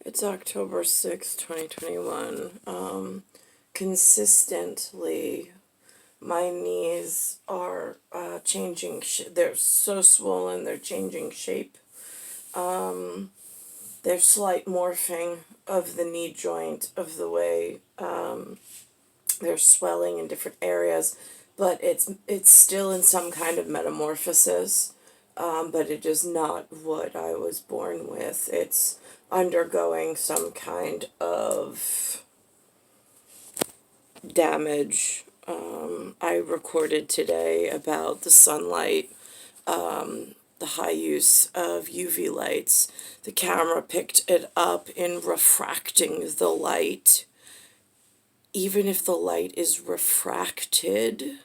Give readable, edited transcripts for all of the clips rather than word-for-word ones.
It's October 6th, 2021. Consistently, my knees are changing. They're so swollen, they're changing shape. There's slight morphing of the knee joint, of the way there's swelling in different areas, but it's still in some kind of metamorphosis. But it is not what I was born with. It's undergoing some kind of damage. I recorded today about the sunlight, the high use of UV lights. The camera picked it up in refracting the light. Even if the light is refracted,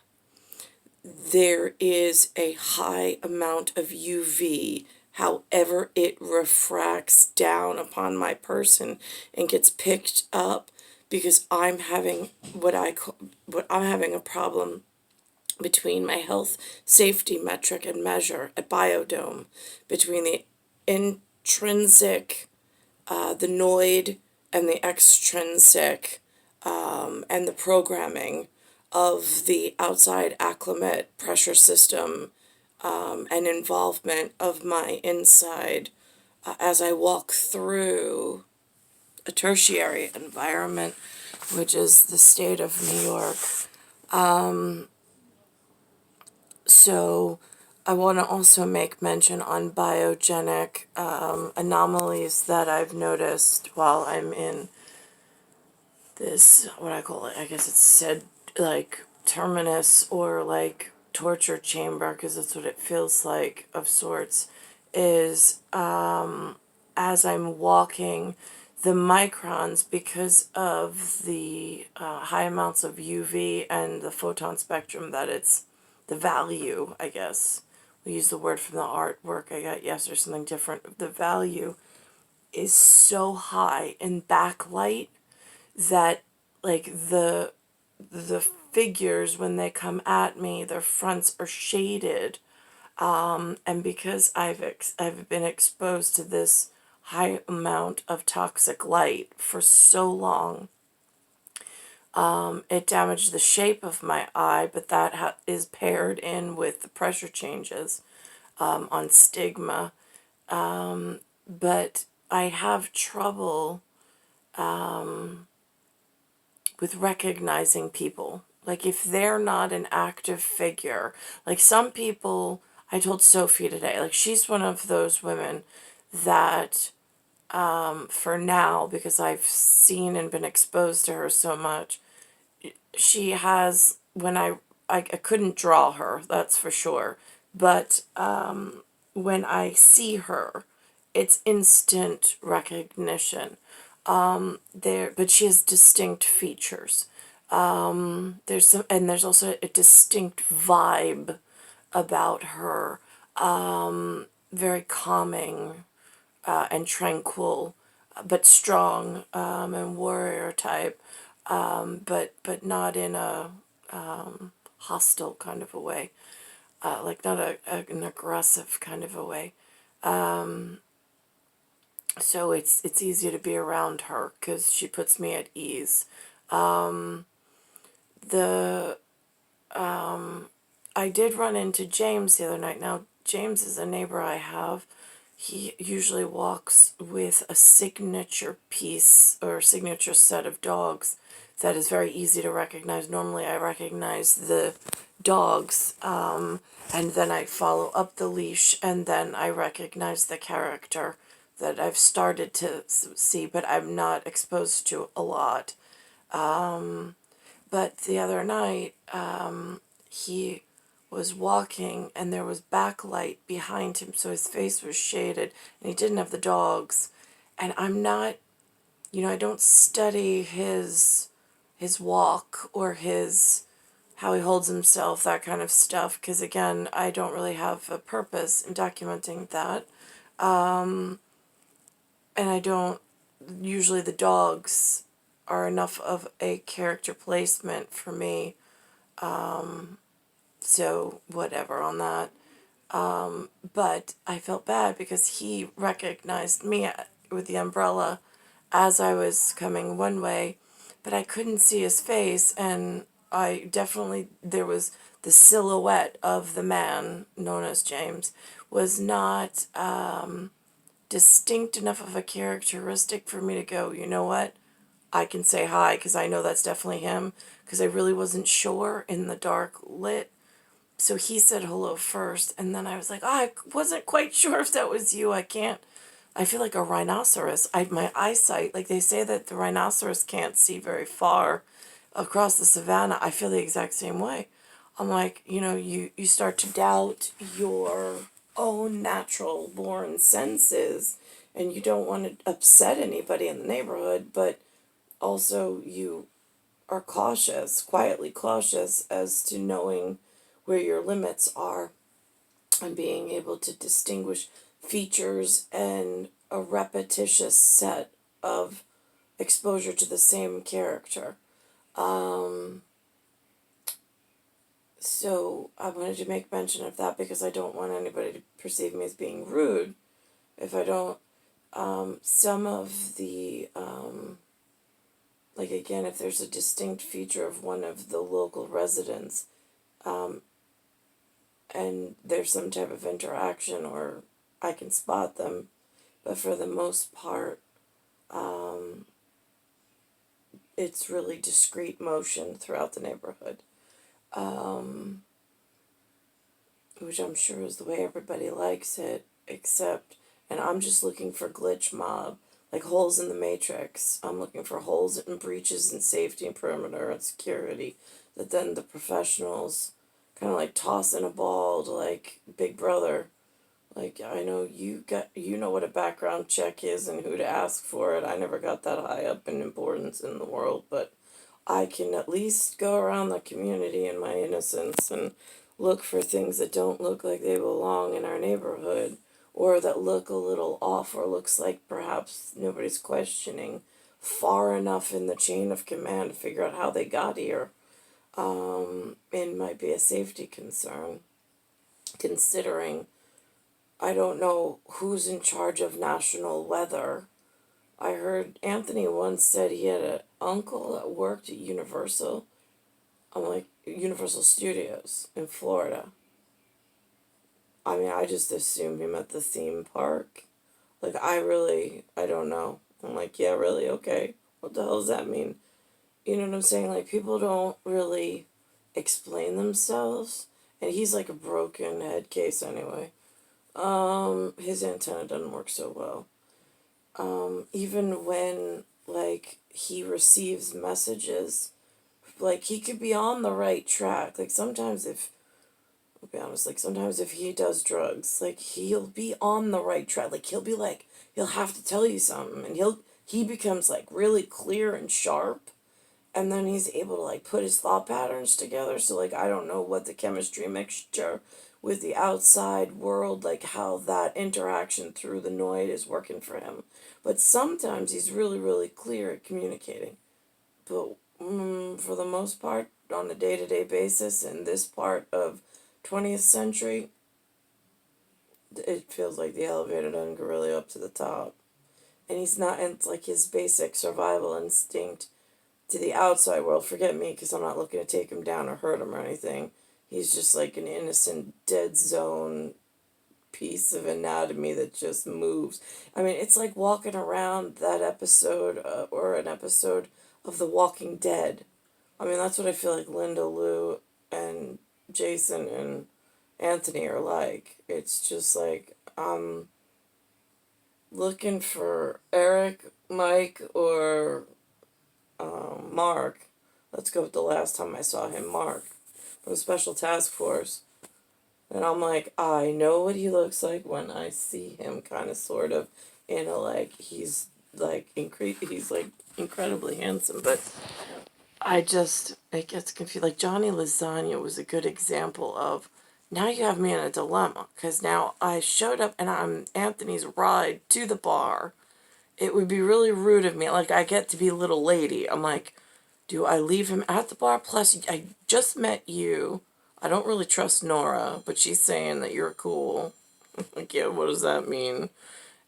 there is a high amount of UV. However, it refracts down upon my person and gets picked up, because I'm having I'm having a problem between my health safety metric and measure at Biodome, between the intrinsic, the noid, and the extrinsic, and the programming of the outside acclimate pressure system, and involvement of my inside, as I walk through a tertiary environment, which is the state of New York. So I want to also make mention on biogenic anomalies that I've noticed while I'm in this, what I call it, I guess it's said, like, terminus, or like torture chamber, because that's what it feels like, of sorts, is as I'm walking, the microns, because of the high amounts of UV and the photon spectrum, that it's the value, I guess. We use the word from the artwork I got yesterday, something different. The value is so high in backlight that, like, the figures, when they come at me, their fronts are shaded, and because I've been exposed to this high amount of toxic light for so long, it damaged the shape of my eye, but that is paired in with the pressure changes on stigma. But I have trouble with recognizing people. Like, if they're not an active figure, like some people, I told Sophie today, like, she's one of those women that, for now, because I've seen and been exposed to her so much, she has, when I couldn't draw her, that's for sure, but when I see her, it's instant recognition. But she has distinct features. There's also a distinct vibe about her. Very calming, and tranquil, but strong, and warrior type, but not in a hostile kind of a way, like not an aggressive kind of a way. So it's easy to be around her because she puts me at ease. The I did run into James the other night. Now, James is a neighbor I have. He usually walks with a signature piece or signature set of dogs that is very easy to recognize. Normally I recognize the dogs, and then I follow up the leash, and then I recognize the character that I've started to see, but I'm not exposed to a lot. But the other night, he was walking and there was backlight behind him, so his face was shaded, and he didn't have the dogs. And I'm not, I don't study his walk or how he holds himself, that kind of stuff, because again, I don't really have a purpose in documenting that. And I don't, usually the dogs are enough of a character placement for me. So whatever on that. But I felt bad because he recognized me with the umbrella, as I was coming one way, but I couldn't see his face, and there was the silhouette of the man known as James was not distinct enough of a characteristic for me to go, you know what, I can say hi, because I know that's definitely him, because I really wasn't sure in the dark lit. So he said hello first, and then I was like, oh, I wasn't quite sure if that was you. I feel like a rhinoceros. My eyesight, like they say that the rhinoceros can't see very far across the savannah. I feel the exact same way. I'm like, you start to doubt your own natural born senses, and you don't want to upset anybody in the neighborhood, but also you are cautious, quietly cautious, as to knowing where your limits are and being able to distinguish features and a repetitious set of exposure to the same character. So I wanted to make mention of that because I don't want anybody to perceive me as being rude if I don't. Some of the, like again, if there's a distinct feature of one of the local residents, and there's some type of interaction, or I can spot them, but for the most part, it's really discrete motion throughout the neighborhood, which I'm sure is the way everybody likes it, except, and I'm just looking for glitch mob, like holes in the matrix. I'm looking for holes and breaches in safety and perimeter and security that then the professionals kind of like toss in a ball to like Big Brother. Like, I know you know what a background check is and who to ask for it. I never got that high up in importance in the world, but I can at least go around the community in my innocence and look for things that don't look like they belong in our neighborhood, or that look a little off, or looks like perhaps nobody's questioning far enough in the chain of command to figure out how they got here. It might be a safety concern, considering I don't know who's in charge of national weather. I heard Anthony once said he had an uncle that worked at Universal. I'm like, Universal Studios in Florida. I mean, I just assumed he meant the theme park. Like, I don't know. I'm like, yeah, really? Okay. What the hell does that mean? You know what I'm saying? Like, people don't really explain themselves. And he's like a broken head case anyway. His antenna doesn't work so well. Even when, like, he receives messages, like, he could be on the right track. Like, I'll be honest, like, sometimes if he does drugs, like, he'll be on the right track. Like, he'll have to tell you something, and he becomes, like, really clear and sharp, and then he's able to, like, put his thought patterns together. So, like, I don't know what the chemistry mixture with the outside world, like, how that interaction through the noid is working for him. But sometimes he's really, really clear at communicating. But for the most part, on a day-to-day basis, in this part of 20th century, it feels like the elevator doesn't go really up to the top. And it's like his basic survival instinct to the outside world. Forget me, because I'm not looking to take him down or hurt him or anything. He's just like an innocent dead zone piece of anatomy that just moves. I mean, it's like walking around that episode, or an episode of The Walking Dead. I mean, that's what I feel like Linda Lou and Jason and Anthony are like. It's just like, I'm looking for Eric, Mike, or Mark. Let's go with the last time I saw him, Mark, from Special Task Force. And I'm like, I know what he looks like when I see him, kind of, sort of, in a, like, he's like incredibly handsome, but it gets confused. Like, Johnny Lasagna was a good example of, now you have me in a dilemma, because now I showed up and I'm Anthony's ride to the bar. It would be really rude of me. Like, I get to be little lady. I'm like, do I leave him at the bar? Plus, I just met you. I don't really trust Nora, but she's saying that you're cool. Like, yeah, what does that mean?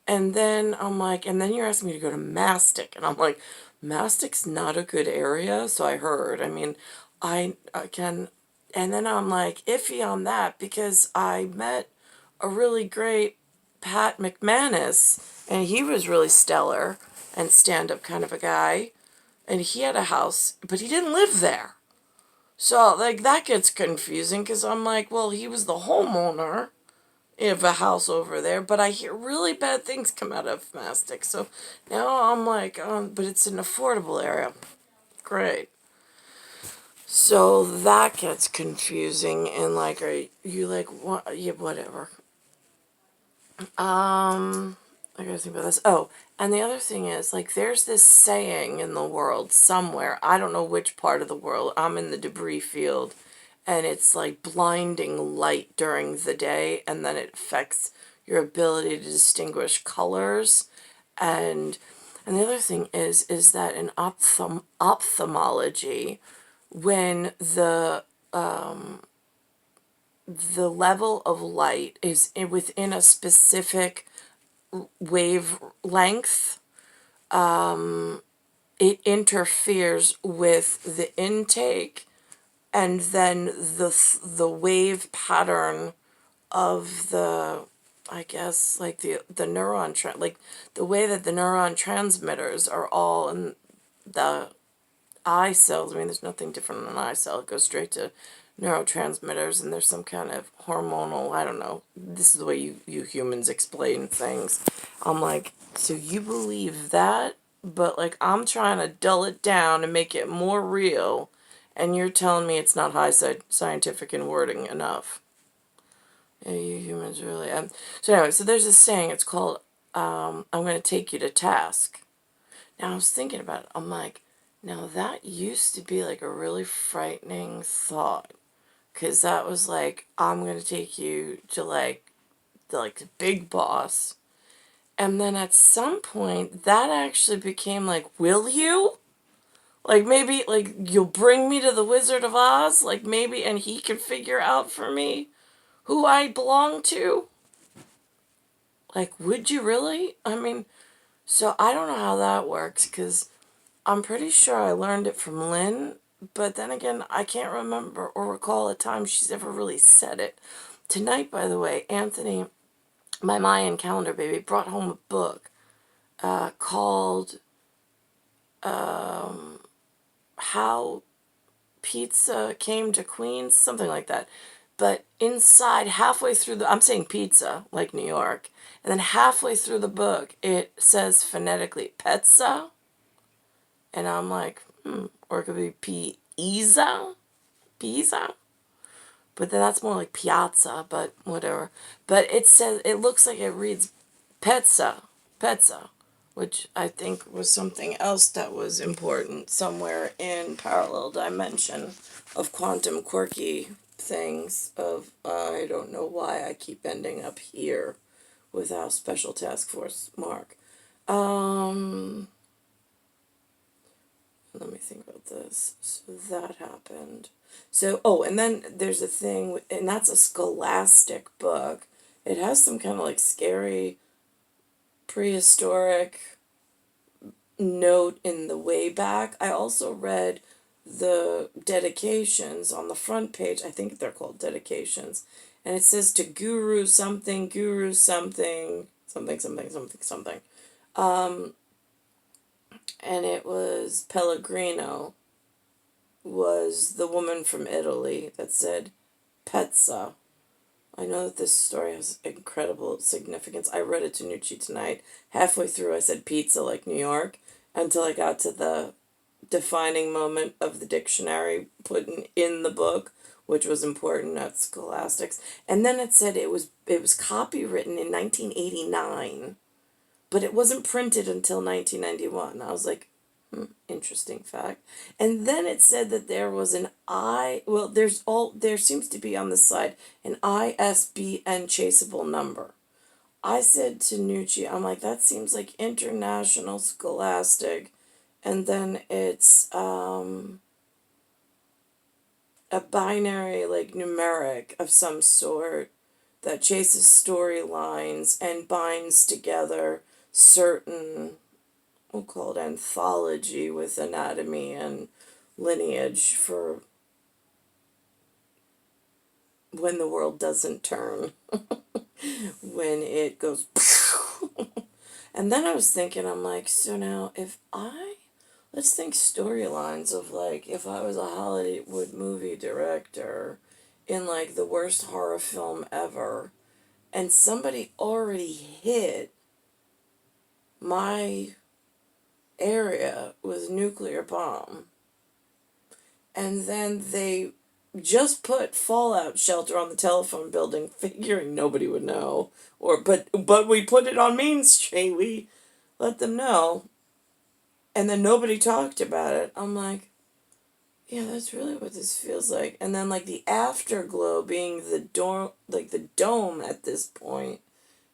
And then I'm like, and then you're asking me to go to Mastic. And I'm like, Mastic's not a good area, so I heard. I mean, I can, and then I'm like iffy on that because I met a really great Pat McManus, and he was really stellar and stand-up kind of a guy. And he had a house, but he didn't live there. So, like, that gets confusing because I'm like, well, he was the homeowner of a house over there, but I hear really bad things come out of Mastic. So now I'm like, but it's an affordable area. Great. So that gets confusing, and like, are you like, what? Yeah, whatever. I gotta think about this. Oh, and the other thing is, like, there's this saying in the world somewhere. I don't know which part of the world. I'm in the debris field, and it's like blinding light during the day, and then it affects your ability to distinguish colors. And the other thing is that in ophthalmology, when the level of light is within a specific wavelength, it interferes with the intake and then the wave pattern of the, I guess, like the neuron like the way that the neuron transmitters are all in the eye cells. I mean, there's nothing different in an eye cell. It goes straight to neurotransmitters, and there's some kind of hormonal, I don't know. This is the way you humans explain things. I'm like, so you believe that? But, like, I'm trying to dull it down and make it more real, and you're telling me it's not high scientific in wording enough. Yeah, you humans really... So anyway, so there's this saying, it's called, I'm going to take you to task. Now, I was thinking about it. I'm like, now that used to be like a really frightening thought. Because that was like, I'm going to take you to like the big boss. And then at some point, that actually became like, will you? Like, maybe, like, you'll bring me to the Wizard of Oz? Like, maybe, and he can figure out for me who I belong to? Like, would you really? I mean, so I don't know how that works, because I'm pretty sure I learned it from Lynn, but then again, I can't remember or recall a time she's ever really said it. Tonight, by the way, Anthony, my Mayan calendar baby, brought home a book called How Pizza Came to Queens, something like that. But inside, halfway through I'm saying pizza, like New York, and then halfway through the book, it says phonetically pezza, and I'm like, or it could be pizza, pizza, but then that's more like piazza, but whatever. But it says, it looks like it reads pezza, pezza, which I think was something else that was important somewhere in parallel dimension of quantum quirky things of, I don't know why I keep ending up here without Special Task Force Mark. Let me think about this. So that happened. So, oh, and then there's a thing, and that's a scholastic book. It has some kind of like scary prehistoric note in the way back. I also read the dedications on the front page. I think they're called dedications. And it says to Guru something, something, something, something, something. And it was Pellegrino was the woman from Italy that said pezza. I know that this story has incredible significance. I read it to Nucci tonight. Halfway through, I said pizza like New York until I got to the defining moment of the dictionary put in the book, which was important at Scholastics. And then it said it was copywritten in 1989, but it wasn't printed until 1991. I was like, interesting fact. And then it said that there was there seems to be on the side an ISBN chaseable number. I said to Nucci, I'm like, that seems like International Scholastic, and then it's a binary, like, numeric of some sort that chases storylines and binds together certain, we'll call it anthology with anatomy and lineage for when the world doesn't turn, when it goes. And then I was thinking, I'm like, so now let's think storylines of like, if I was a Hollywood movie director in like the worst horror film ever, and somebody already hit my area with a nuclear bomb, and then they just put fallout shelter on the telephone building, figuring nobody would know, but we put it on Main Street. We let them know, and then nobody talked about it. I'm like, yeah, that's really what this feels like. And then like the afterglow being the dome at this point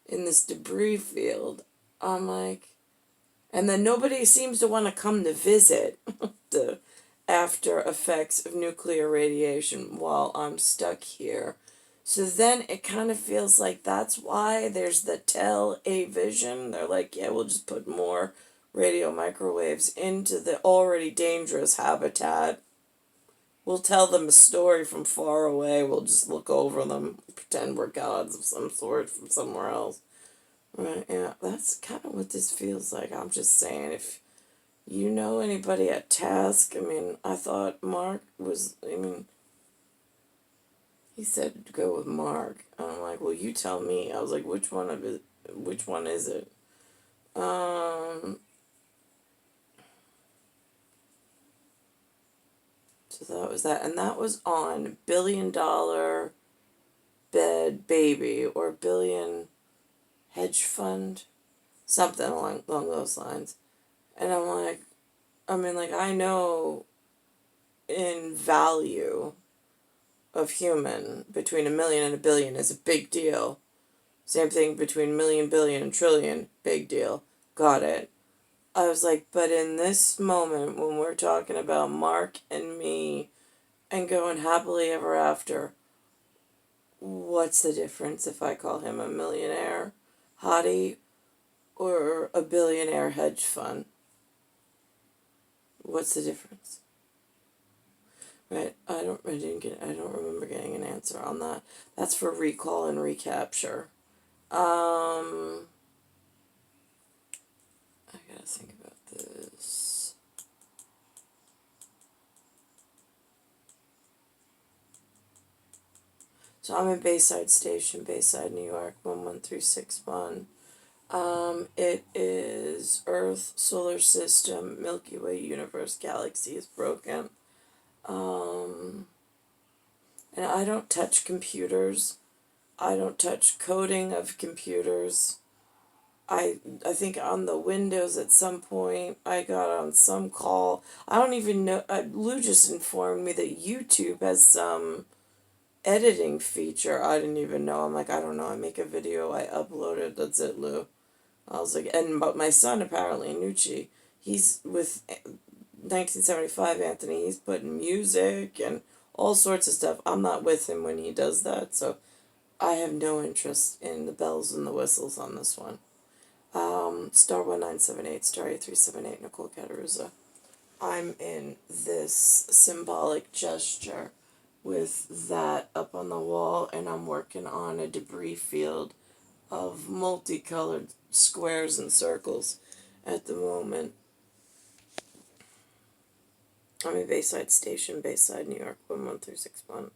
in this debris field. I'm like, and then nobody seems to want to come to visit the after effects of nuclear radiation while I'm stuck here. So then it kind of feels like that's why there's the tele-vision. They're like, yeah, we'll just put more radio microwaves into the already dangerous habitat. We'll tell them a story from far away. We'll just look over them, pretend we're gods of some sort from somewhere else. Right, yeah, that's kind of what this feels like. I'm just saying, if you know anybody at Task, I mean, I thought Mark was, I mean, he said to go with Mark. And I'm like, well, you tell me. I was like, which one is it? So that was that. And that was on $1 billion Bed Baby or billion hedge fund, something along those lines. And I'm like, I mean, like, I know in value of human, between a million and a billion is a big deal. Same thing between million, billion, and trillion, big deal. Got it. I was like, but in this moment when we're talking about Mark and me and going happily ever after, what's the difference if I call him a millionaire hottie or a billionaire hedge fund? What's the difference? Right? I don't remember getting an answer on that. That's for recall and recapture. I gotta think about this. So I'm in Bayside Station, Bayside, New York, 11361. It is Earth, Solar System, Milky Way, Universe, Galaxy is broken. And I don't touch computers. I don't touch coding of computers. I think on the Windows at some point I got on some call. I don't even know. Lou just informed me that YouTube has some editing feature. I didn't even know. I'm like, I don't know. I make a video, I upload it. That's it, Lou. I was like, but my son apparently, Nucci, he's with 1975 Anthony. He's putting music and all sorts of stuff. I'm not with him when he does that, so I have no interest in the bells and the whistles on this one. Star 1978, Star 8378, Nicole Cataruzza. I'm in this symbolic gesture with that up on the wall, and I'm working on a debris field of multicolored squares and circles at the moment. I'm in Bayside Station, Bayside, New York, 11361.